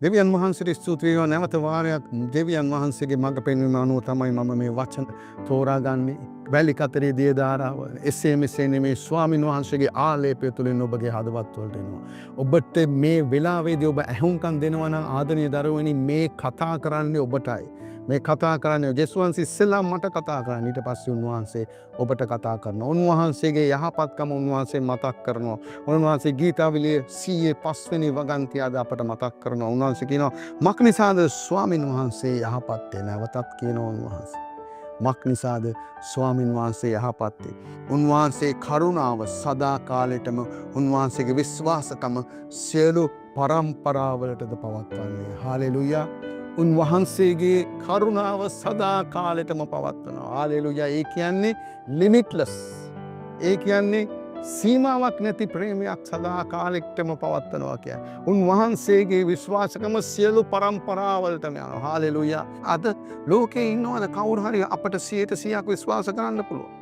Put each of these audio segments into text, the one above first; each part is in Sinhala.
දෙවියන් වහන්සේට ස්තුති වේවා. නැවත වාරයක් දෙවියන් වහන්සේගේ මඟ පෙන්වීම අනුව තමයි මම මේ වචන තෝරාගන්නේ. වැලි කතරේ දිය ධාරාව එසේ මෙසේ නෙමේ ස්වාමින් වහන්සේගේ ආලේපය තුළින් ඔබගේ හදවත් වලට එනවා. ඔබට මේ වෙලාවේදී ඔබ ඇහුම්කන් දෙනවා නම් ආදරණීය දරුවනි, මේ කතා කරන්නේ ඔබටයි. මේ කතා කරන්නේ යේසුස් වහන්සේ ඉස්සෙල්ලා මට කතා කරන්නේ. ඊට පස්සේ උන්වහන්සේ ඔබට කතා කරනවා. උන්වහන්සේගේ යහපත්කම උන්වහන්සේ මතක් කරනවා. උන්වහන්සේ ගීතාවලියේ 105 වෙනි වගන්තිය අද අපට මතක් කරනවා. උන්වහන්සේ කියනවා මක් නිසාද ස්වාමින් වහන්සේ යහපත්ේ? නැවතත් කියනවා උන්වහන්සේ. මක් නිසාද ස්වාමින් වහන්සේ යහපත්ේ? උන්වහන්සේ කරුණාව සදා කාලෙටම, උන්වහන්සේගේ විශ්වාසකම සියලු පරම්පරාවලටද පවත්වන්නේ. හාලෙලුයා. උන්වහන්සේගේ කරුණාව සදා කාලෙටම පවත්වනවා. හාලෙලුයා. ඒ කියන්නේ ලිමිට්ලස්. ඒ කියන්නේ සීමාවක් නැති ප්‍රේමයක් සදා කාලෙටම පවත්වනවා කියන්නේ. උන්වහන්සේගේ විශ්වාසකම සියලු පරම්පරාවලටම යනවා. හාලෙලුයා. අද ලෝකේ ඉන්නවද කවුරු හරි අපට 100% විශ්වාස කරන්න පුළුවන්?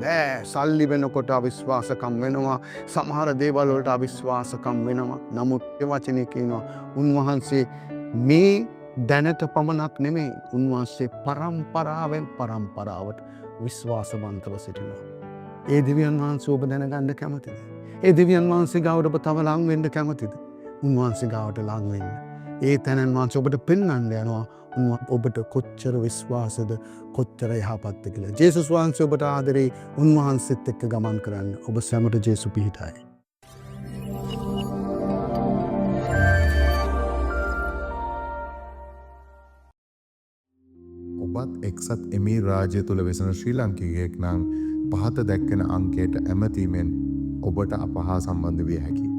නෑ. සල්ලි වෙනකොට අවිශ්වාසකම් වෙනවා. සමහර දේවල් වලට අවිශ්වාසකම් වෙනවා. නමුත් ඒ වචනේ කියනවා උන්වහන්සේ මේ දැනට පමණක් නෙමෙයි, උන්වහන්සේ පරම්පරාවෙන් පරම්පරාවට විශ්වාසවන්තව සිටිනවා. ඒ දෙවියන් වහන්සේ ඔබ දැනගන්න කැමතිද? ඒ දෙවියන් වහන්සේ ගාවට ඔබ තව ලං වෙන්න කැමතිද? උන්වහන්සේ ගාවට ලං වෙන්න. ඒ තැනන් වහන්සේ ඔබට පෙන්වන්න යනවා ඔබට කොච්චර විශ්වාසද, කොච්චර යහපත්ද කියලා. ජේසුස් වහන්සේ ඔබට ආදරේ. උන්වහන්සේත් එක්ක ගමන් කරන්න. ඔබ සැමට ජේසු පිහිටයි. ඔබත් එක්සත් එමීර් රාජ්‍ය තුළ වෙසෙන ශ්‍රී ලාංකිකයෙක් නම් පහත දැක්වෙන අංකයට ඇමතීමෙන් ඔබට අප හා සම්බන්ධ විය හැකියි.